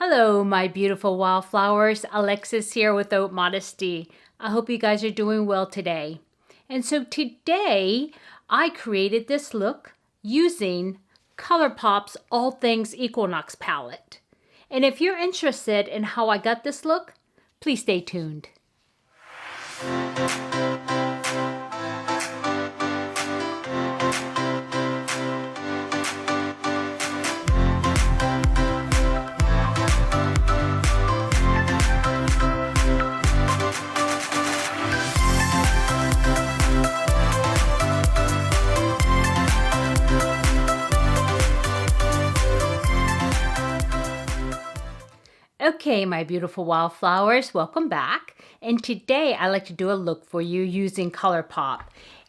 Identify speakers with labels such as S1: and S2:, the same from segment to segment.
S1: Hello, my beautiful wildflowers. Alexis here with Haute Modesty. I hope you guys are doing well today. And so today, I created this look using Colourpop's All Things Equinox palette. And if you're interested in how I got this look, please stay tuned. Okay, my beautiful wildflowers, welcome back. And today I like to do a look for you using Colourpop.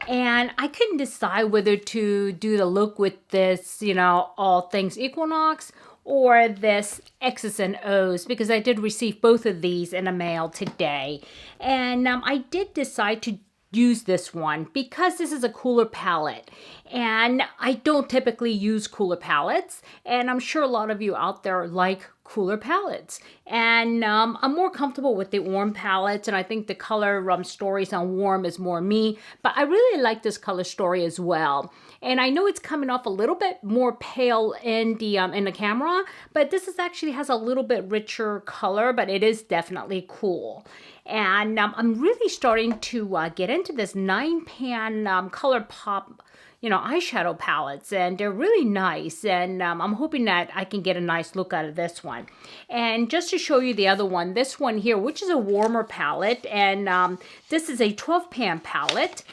S1: And I couldn't decide whether to do the look with this, All Things Equinox or this X's and O's because I did receive both of these in the mail today. And I did decide to use this one because this is a cooler palette and I don't typically use cooler palettes, and I'm sure a lot of you out there like cooler palettes, and I'm more comfortable with the warm palettes, and I think the color stories on warm is more me, but I really like this color story as well. And I know it's coming off a little bit more pale in the camera, but this is actually has a little bit richer color, but it is definitely cool. And I'm really starting to get into this 9-pan Colourpop eyeshadow palettes, and they're really nice, and I'm hoping that I can get a nice look out of this one. And just to show you the other one, this one here, which is a warmer palette, and this is a 12-pan palette,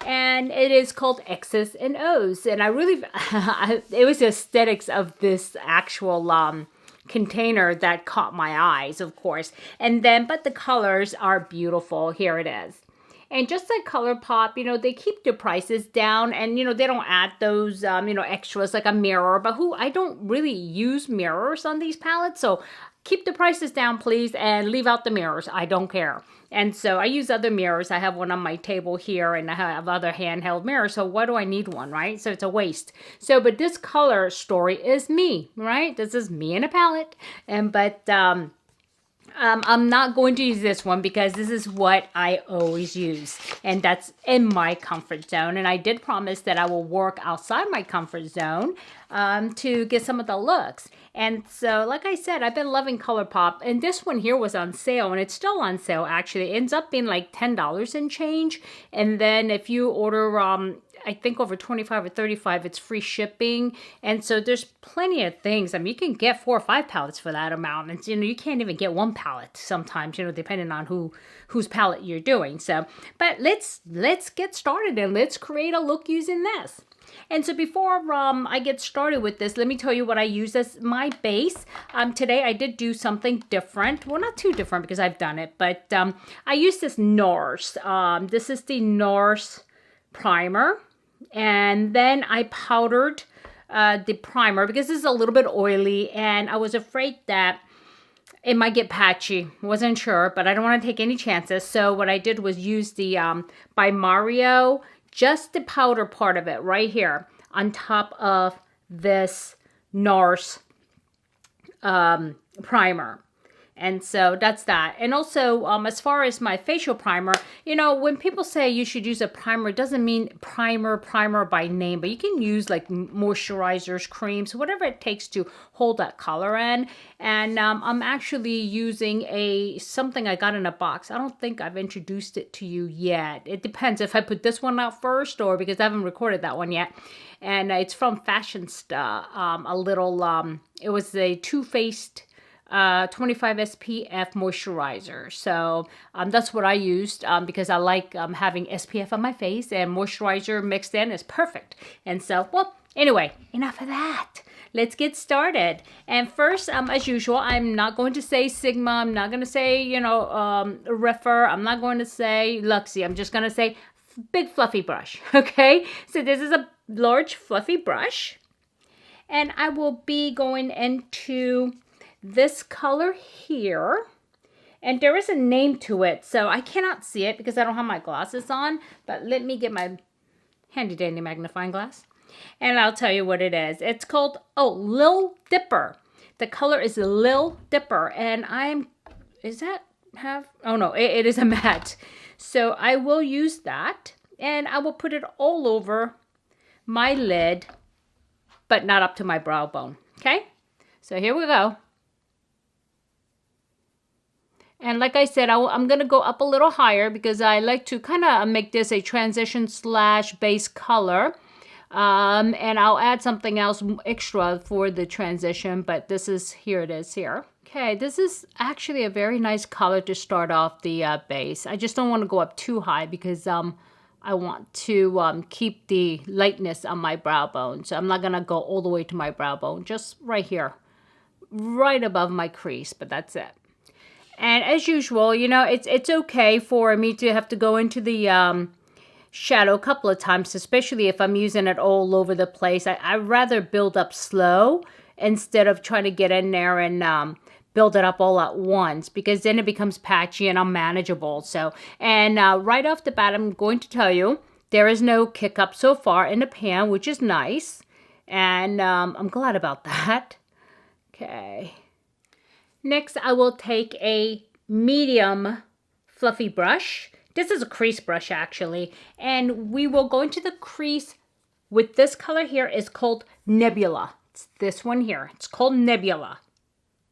S1: and it is called X's and O's. And I really, it was the aesthetics of this actual container that caught my eyes, of course. And then, but the colors are beautiful. Here it is. And just like Colourpop, they keep the prices down, and, they don't add those, extras like a mirror, but I don't really use mirrors on these palettes, so keep the prices down, please, and leave out the mirrors. I don't care. And so I use other mirrors. I have one on my table here, and I have other handheld mirrors, so why do I need one, right? So it's a waste. So, but this color story is me, right? This is me in a palette, I'm not going to use this one because this is what I always use, and that's in my comfort zone. And I did promise that I will work outside my comfort zone to get some of the looks. And so, like I said, I've been loving Colourpop, and this one here was on sale, and it's still on sale actually. It ends up being like $10 and change, and then if you order I think over 25 or 35, it's free shipping. And so there's plenty of things. I mean, you can get 4 or 5 palettes for that amount. And, you can't even get 1 palette sometimes, depending on whose palette you're doing. So, but let's get started and let's create a look using this. And so before I get started with this, let me tell you what I use as my base. Today I did do something different. Well, not too different because I've done it, but I use this Nars. This is the Nars primer. And then I powdered the primer because this is a little bit oily, and I was afraid that it might get patchy. Wasn't sure, but I don't want to take any chances. So what I did was use the by Mario, just the powder part of it right here on top of this Nars primer. And so that's that. And also, as far as my facial primer, when people say you should use a primer, it doesn't mean primer by name, but you can use like moisturizers, creams, whatever it takes to hold that color in. And I'm actually using something I got in a box. I don't think I've introduced it to you yet. It depends if I put this one out first or because I haven't recorded that one yet. And it's from Fashionista. It was a Too Faced 25 SPF moisturizer. So that's what I used because I like having SPF on my face, and moisturizer mixed in is perfect. And so, well, anyway, enough of that. Let's get started. And first, as usual, I'm not going to say Sigma. I'm not going to say, Refer. I'm not going to say Luxie. I'm just going to say big fluffy brush. Okay. So this is a large fluffy brush, and I will be going into this color here, and there is a name to it, so I cannot see it because I don't have my glasses on, but let me get my handy dandy magnifying glass and I'll tell you what it is. It's called Lil Dipper. The color is a Lil Dipper, and oh no, it is a matte. So I will use that, and I will put it all over my lid, but not up to my brow bone. Okay, so here we go. And like I said, I'm going to go up a little higher because I like to kind of make this a transition / base color. And I'll add something else extra for the transition, but here it is here. Okay, this is actually a very nice color to start off the base. I just don't want to go up too high because I want to keep the lightness on my brow bone. So I'm not going to go all the way to my brow bone, just right here, right above my crease, but that's it. And as usual, you know, it's okay for me to have to go into the shadow a couple of times, especially if I'm using it all over the place. I'd rather build up slow instead of trying to get in there and build it up all at once, because then it becomes patchy and unmanageable. So, and right off the bat, I'm going to tell you, there is no kick up so far in the pan, which is nice. And I'm glad about that. Okay. Next, I will take a medium fluffy brush. This is a crease brush, actually. And we will go into the crease with this color here. It's called Nebula. It's this one here. It's called Nebula.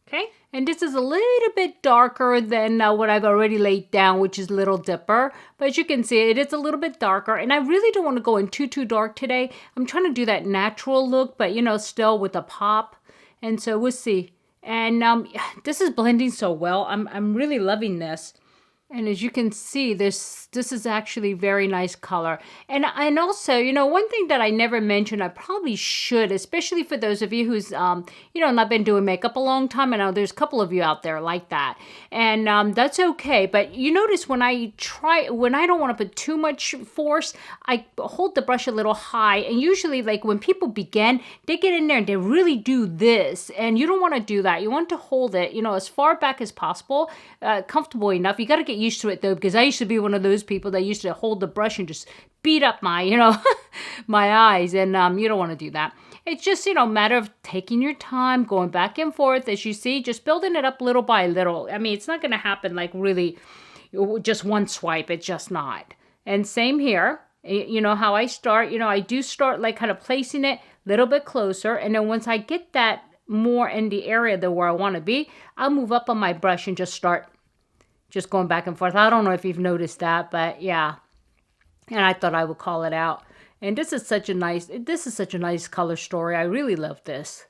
S1: Okay? And this is a little bit darker than what I've already laid down, which is Little Dipper. But as you can see, it is a little bit darker. And I really don't want to go in too dark today. I'm trying to do that natural look, but, you know, still with a pop. And so we'll see. And this is blending so well. I'm really loving this. And as you can see, this is actually very nice color. And also, you know, one thing that I never mentioned, I probably should, especially for those of you who's, you know, not been doing makeup a long time. I know there's a couple of you out there like that. And that's okay. But you notice when I don't want to put too much force, I hold the brush a little high. And usually, like, when people begin, they get in there and they really do this. And you don't want to do that. You want to hold it, you know, as far back as possible, comfortable enough. You got to get used to it though, because I used to be one of those people that used to hold the brush and just beat up my, you know, my eyes, and you don't want to do that. It's just, you know, a matter of taking your time, going back and forth, as you see, just building it up little by little. I mean, it's not going to happen like really just one swipe. It's just not. And same here. You know how I start, you know, I do start like kind of placing it a little bit closer, and then once I get that more in the area that where I want to be, I'll move up on my brush and just start just going back and forth. I don't know if you've noticed that, but yeah. And I thought I would call it out. And this is such a nice color story. I really love this.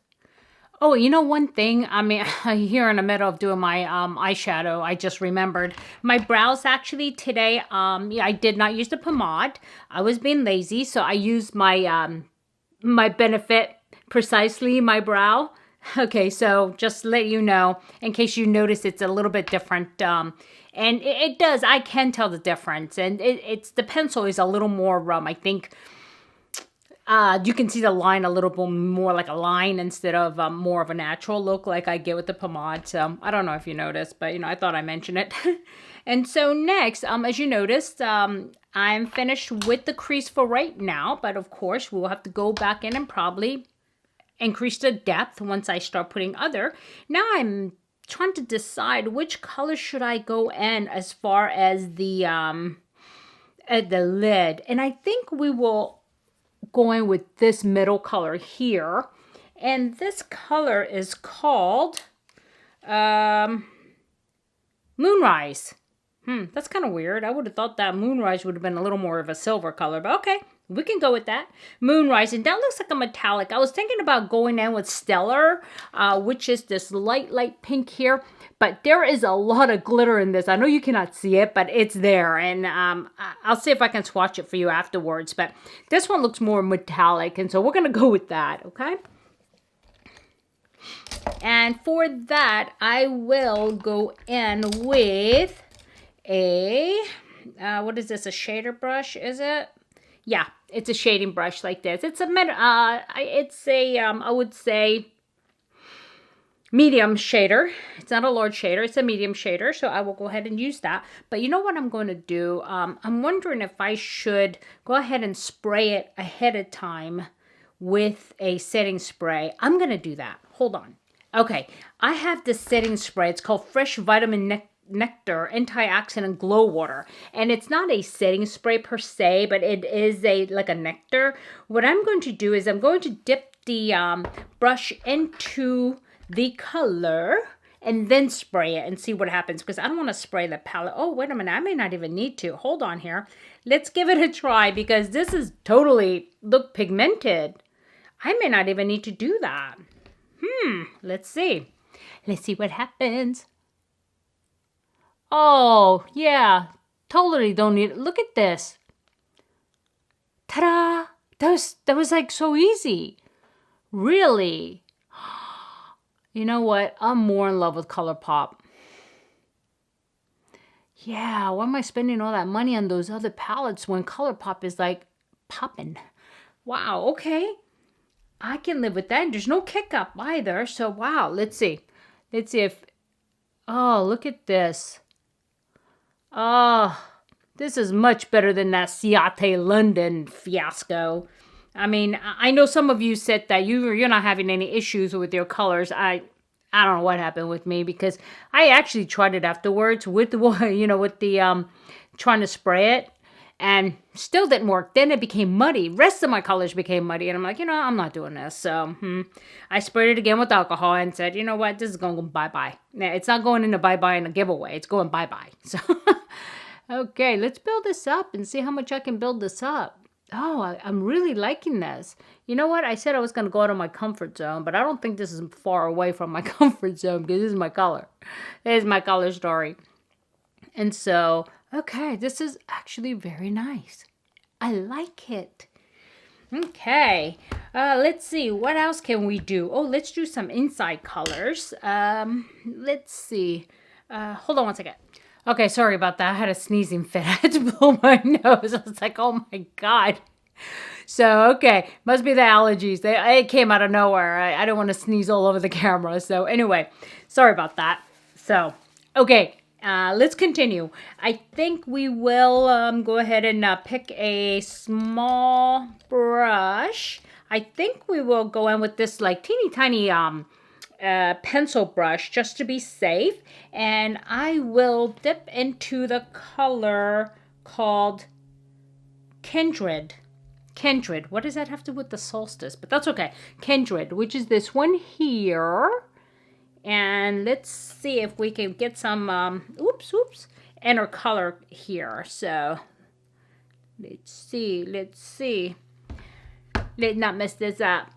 S1: Oh, you know one thing? I mean, here in the middle of doing my eyeshadow, I just remembered my brows actually today. Yeah, I did not use the pomade. I was being lazy, so I used my my Benefit Precisely My Brow. Okay, so just let you know, in case you notice it's a little bit different. And it does, I can tell the difference. And it's the pencil is a little more, I think, you can see the line a little bit more like a line instead of more of a natural look like I get with the pomade. So I don't know if you noticed, but, you know, I thought I mentioned it. And so next, as you noticed, I'm finished with the crease for right now. But of course, we'll have to go back in and probably increase the depth once I start putting other. Now I'm trying to decide which color should I go in as far as the lid. And I think we will go in with this middle color here. And this color is called Moonrise. That's kind of weird. I would have thought that Moonrise would have been a little more of a silver color, but okay. We can go with that. Moonrise, and that looks like a metallic. I was thinking about going in with Stellar, which is this light pink here. But there is a lot of glitter in this. I know you cannot see it, but it's there. And I'll see if I can swatch it for you afterwards. But this one looks more metallic, and so we're going to go with that, okay? And for that, I will go in with a, what is this, a shader brush, is it? Yeah, it's a shading brush like this. It's a, I would say, medium shader. It's not a large shader. It's a medium shader. So I will go ahead and use that. But you know what I'm going to do? I'm wondering if I should go ahead and spray it ahead of time with a setting spray. I'm going to do that. Hold on. Okay, I have this setting spray. It's called Fresh Vitamin Nectar Antioxidant Glow Water. And it's not a setting spray per se, but it is like a nectar. What I'm going to do is I'm going to dip the brush into the color and then spray it and see what happens, because I don't want to spray the palette. Oh, wait a minute. I may not even need to. Hold on here. Let's give it a try, because this is totally look pigmented. I may not even need to do that. Let's see. Let's see what happens. Oh, yeah. Totally don't need it. Look at this. Ta-da! That was like so easy. Really? You know what? I'm more in love with Colourpop. Yeah, why am I spending all that money on those other palettes when Colourpop is like popping? Wow, okay. I can live with that. There's no kick up either. So, wow, let's see. Let's see if... Oh, look at this. Oh, this is much better than that Ciate London fiasco. I mean, I know some of you said that you're not having any issues with your colors. I don't know what happened with me, because I actually tried it afterwards with the, with the, trying to spray it. And still didn't work. Then it became muddy. Rest of my colors became muddy. And I'm like, I'm not doing this. So I sprayed it again with alcohol and said, you know what? This is going to go bye-bye. It's not going into bye-bye in a giveaway. It's going bye-bye. So, okay, let's build this up and see how much I can build this up. Oh, I'm really liking this. You know what? I said I was going to go out of my comfort zone, but I don't think this is far away from my comfort zone, because this is my color. This is my color story. And so... Okay, this is actually very nice. I like it. Okay, let's see. What else can we do? Oh, let's do some inside colors. Let's see. Hold on one second. Okay, sorry about that. I had a sneezing fit. I had to blow my nose. I was like, oh my God. So, okay, must be the allergies. It came out of nowhere. I don't want to sneeze all over the camera. So, anyway, sorry about that. So, okay. Let's continue. I think we will go ahead and pick a small brush. I think we will go in with this like teeny tiny pencil brush just to be safe. And I will dip into the color called Condren. What does that have to do with the solstice? But that's okay. Condren, which is this one here. And let's see if we can get some, inner color here. So, let's see. Let's not mess this up.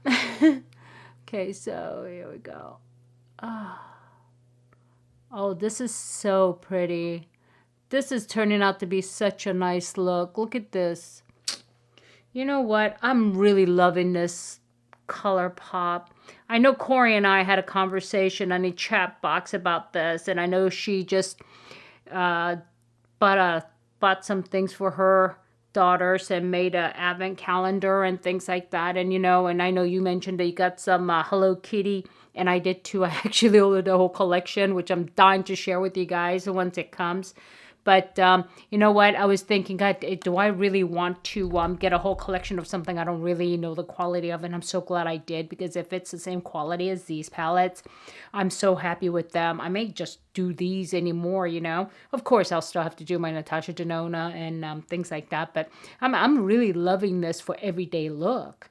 S1: Okay, so here we go. Oh, this is so pretty. This is turning out to be such a nice look. Look at this. You know what? I'm really loving this Colourpop. I know Corey and I had a conversation on a chat box about this, and I know she just bought some things for her daughters and made an advent calendar and things like that. And and I know you mentioned that you got some Hello Kitty, and I did too. I actually ordered the whole collection, which I'm dying to share with you guys once it comes. But you know what? I was thinking, God, do I really want to get a whole collection of something I don't really know the quality of? And I'm so glad I did, because if it's the same quality as these palettes, I'm so happy with them. I may just do these anymore, Of course, I'll still have to do my Natasha Denona and things like that. But I'm really loving this for everyday look.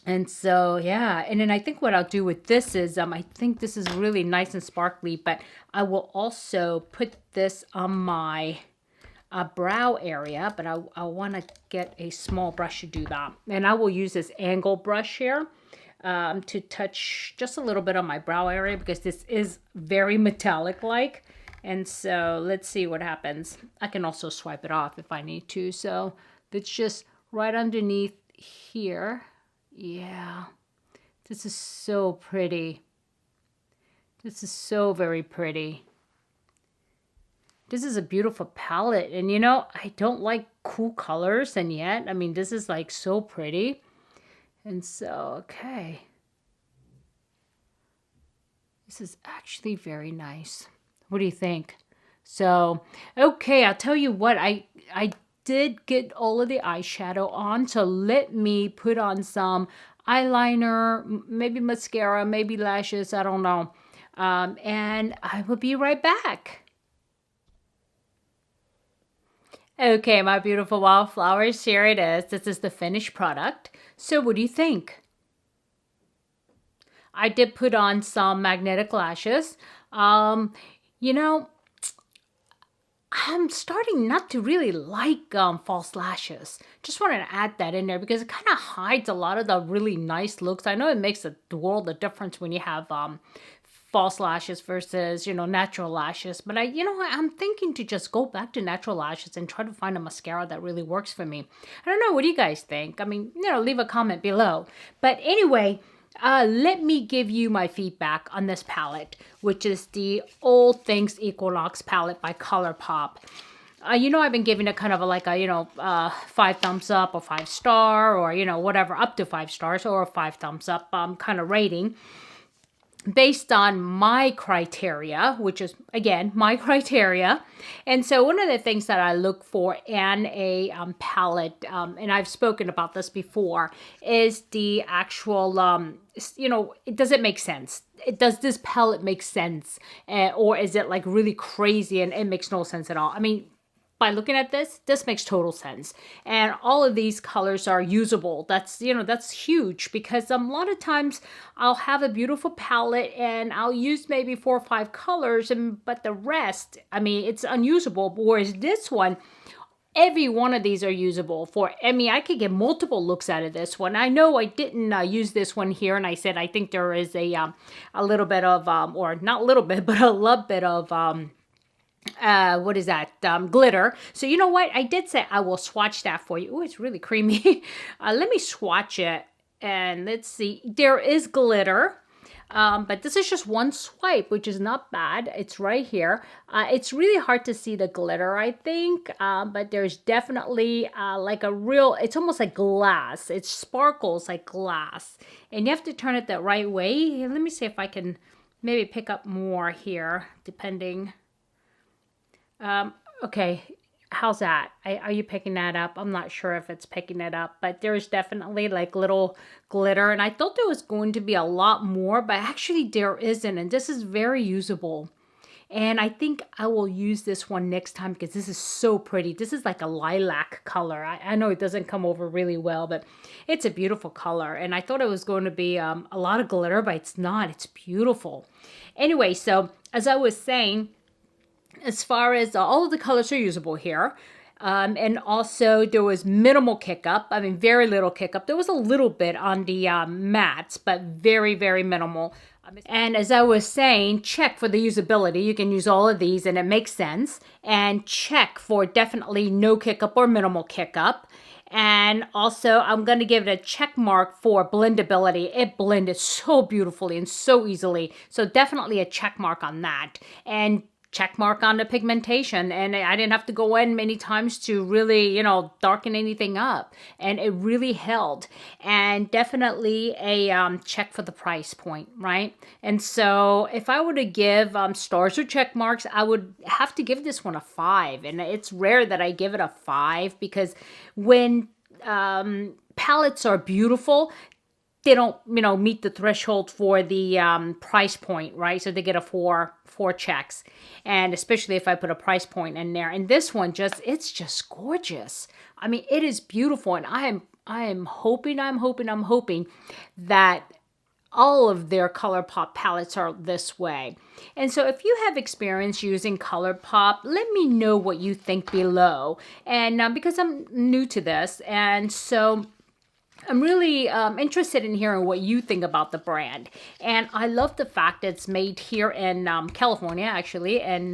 S1: And so, yeah, and then I think what I'll do with this is, I think this is really nice and sparkly, but I will also put this on my brow area, but I want to get a small brush to do that. And I will use this angle brush here to touch just a little bit on my brow area, because this is very metallic-like. And so let's see what happens. I can also swipe it off if I need to. So it's just right underneath here. Yeah, this is so pretty. This is so very pretty. This is a beautiful palette. And I don't like cool colors, and yet, this is like so pretty. And so, okay. This is actually very nice. What do you think? So, okay, I'll tell you what, I did get all of the eyeshadow on, so let me put on some eyeliner, maybe mascara, maybe lashes, I don't know. And I will be right back. Okay, my beautiful wildflowers, here it is. This is the finished product. So what do you think? I did put on some magnetic lashes. You know, I'm starting not to really like false lashes. Just wanted to add that in there because it kind of hides a lot of the really nice looks. I know it makes a world of difference when you have false lashes versus, you know, natural lashes. But I'm thinking to just go back to natural lashes and try to find a mascara that really works for me. I don't know. What do you guys think? I mean, leave a comment below. But anyway, let me give you my feedback on this palette, which is the All Things Equinox palette by Colourpop. I've been giving it kind of a 5 thumbs up or 5 star or, whatever, up to 5 stars or a 5 thumbs up kind of rating based on my criteria, which is, again, my criteria. And so one of the things that I look for in a palette, and I've spoken about this before, is the actual, does it make sense? Does this palette make sense? Or is it like really crazy and it makes no sense at all? I mean, by looking at this makes total sense. And all of these colors are usable. That's huge because a lot of times I'll have a beautiful palette and I'll use maybe 4 or 5 colors, but the rest, I mean, it's unusable. Whereas this one, every one of these are usable I could get multiple looks out of this one. I know I didn't use this one here, and I said I think there is a little bit of, or not a little bit, but a lot bit of, what is that? Glitter. So you know what? I did say I will swatch that for you. Oh, it's really creamy. Let me swatch it and let's see. There is glitter. But this is just one swipe, which is not bad. It's right here. It's really hard to see the glitter, I think. But there's definitely it's almost like glass. It sparkles like glass. And you have to turn it the right way. Let me see if I can maybe pick up more here, depending. Okay, how's that? Are you picking that up? I'm not sure if it's picking it up, but there's definitely like little glitter, and I thought there was going to be a lot more, but actually there isn't, and this is very usable. And I think I will use this one next time because this is so pretty. This is like a lilac color. I know it doesn't come over really well, but it's a beautiful color. And I thought it was going to be a lot of glitter, but it's not. It's beautiful. Anyway, so as I was saying, as far as all of the colors are usable here. And also there was minimal kick up. I mean, very little kick up. There was a little bit on the mattes, but very, very minimal. And as I was saying, check for the usability. You can use all of these and it makes sense. And check for definitely no kick up or minimal kick up. And also, I'm going to give it a check mark for blendability. It blended so beautifully and so easily. So definitely a check mark on that. And check mark on the pigmentation, and I didn't have to go in many times to really, darken anything up, and it really held. And definitely a check for the price point, right? And so if I were to give stars or check marks, I would have to give this one a 5, and it's rare that I give it a 5 because when palettes are beautiful, they don't, meet the threshold for the price point, right? So they get a 4 checks. And especially if I put a price point in there. And this one it's just gorgeous. I mean, it is beautiful. And I am hoping that all of their Colourpop palettes are this way. And so if you have experience using Colourpop, let me know what you think below. And because I'm new to this, and so I'm really interested in hearing what you think about the brand. And I love the fact that it's made here in California, actually, in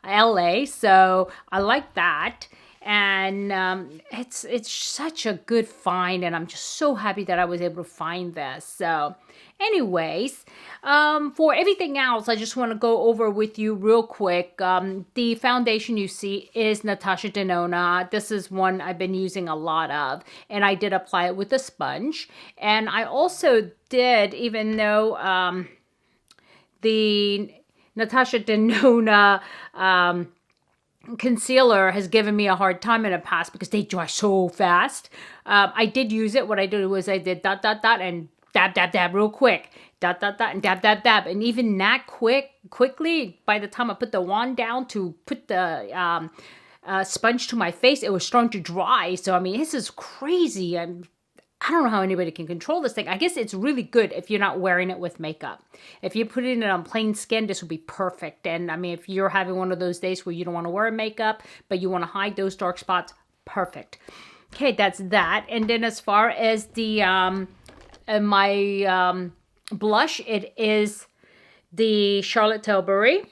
S1: LA. So I like that. And it's such a good find. And I'm just so happy that I was able to find this. So anyways, for everything else, I just want to go over with you real quick. The foundation you see is Natasha Denona. This is one I've been using a lot of, and I did apply it with a sponge. And I also did, even though the Natasha Denona concealer has given me a hard time in the past because they dry so fast. I did use it. What I did was I did dot, dot, dot, and dab, dab, dab real quick. Dot, dot, dot, and dab, dab, dab. And even that quickly, by the time I put the wand down to put the sponge to my face, it was starting to dry. So, I mean, this is crazy. I don't know how anybody can control this thing. I guess it's really good if you're not wearing it with makeup. If you're putting it on plain skin, this would be perfect. And I mean, if you're having one of those days where you don't want to wear makeup, but you want to hide those dark spots, perfect. Okay, that's that. And then as far as the my blush, it is the Charlotte Tilbury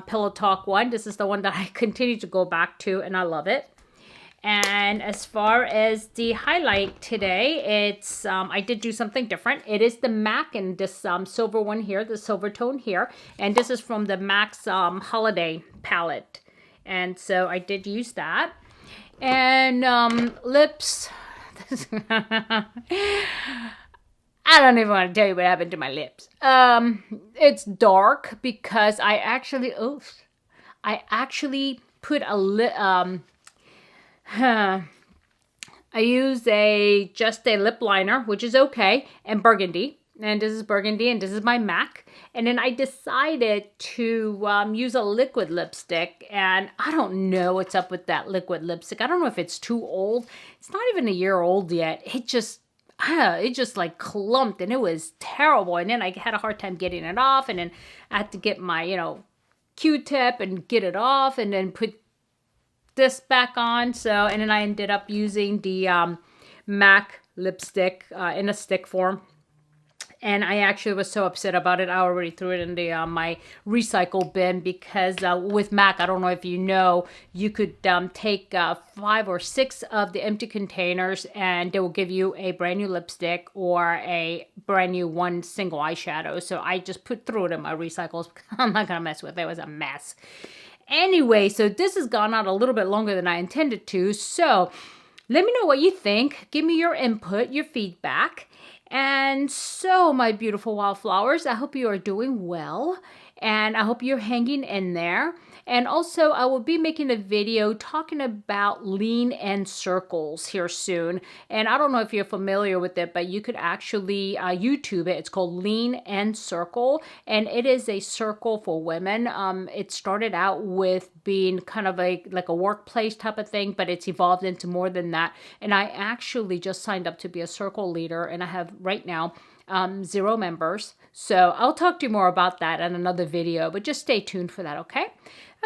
S1: Pillow Talk one. This is the one that I continue to go back to, and I love it. And as far as the highlight today, it's I did do something different. It is the MAC and this silver one here, the silver tone here. And this is from the MAC's Holiday palette. And so I did use that. And lips. I don't even want to tell you what happened to my lips. It's dark because I actually put a lip... I use just a lip liner, which is okay, and burgundy. And this is burgundy, and this is my MAC. And then I decided to use a liquid lipstick, and I don't know what's up with that liquid lipstick. I don't know if it's too old. It's not even a year old yet. It just like clumped, and it was terrible. And then I had a hard time getting it off, and then I had to get my, Q-tip and get it off, and then put this back on. So, and then I ended up using the MAC lipstick in a stick form. And I actually was so upset about it. I already threw it in the my recycle bin because with MAC, I don't know if you know, you could take 5 or 6 of the empty containers and they will give you a brand new lipstick or a brand new one single eyeshadow. So I just threw it in my recycles. I'm not going to mess with it. It was a mess. Anyway, so this has gone out a little bit longer than I intended to. So let me know what you think. Give me your input, your feedback. And so, my beautiful wildflowers, I hope you are doing well. And I hope you're hanging in there. And also, I will be making a video talking about lean and circles here soon. And I don't know if you're familiar with it, but you could actually YouTube it. It's called Lean and Circle. And it is a circle for women. It started out with being kind of like a workplace type of thing, but it's evolved into more than that. And I actually just signed up to be a circle leader. And I have right now 0 members. So I'll talk to you more about that in another video, but just stay tuned for that, okay?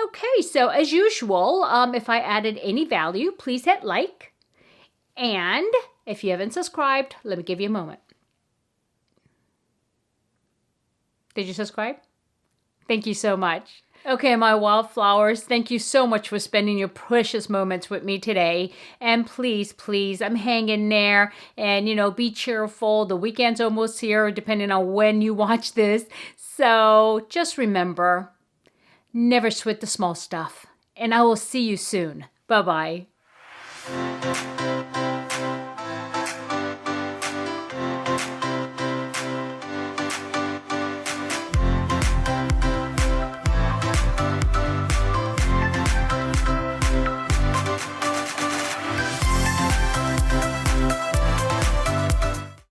S1: Okay, so as usual, if I added any value, please hit like. And if you haven't subscribed, let me give you a moment. Did you subscribe? Thank you so much. Okay, my wildflowers, thank you so much for spending your precious moments with me today. And please, please, I'm hanging there. And, be cheerful. The weekend's almost here, depending on when you watch this. So just remember, never sweat the small stuff. And I will see you soon. Bye-bye.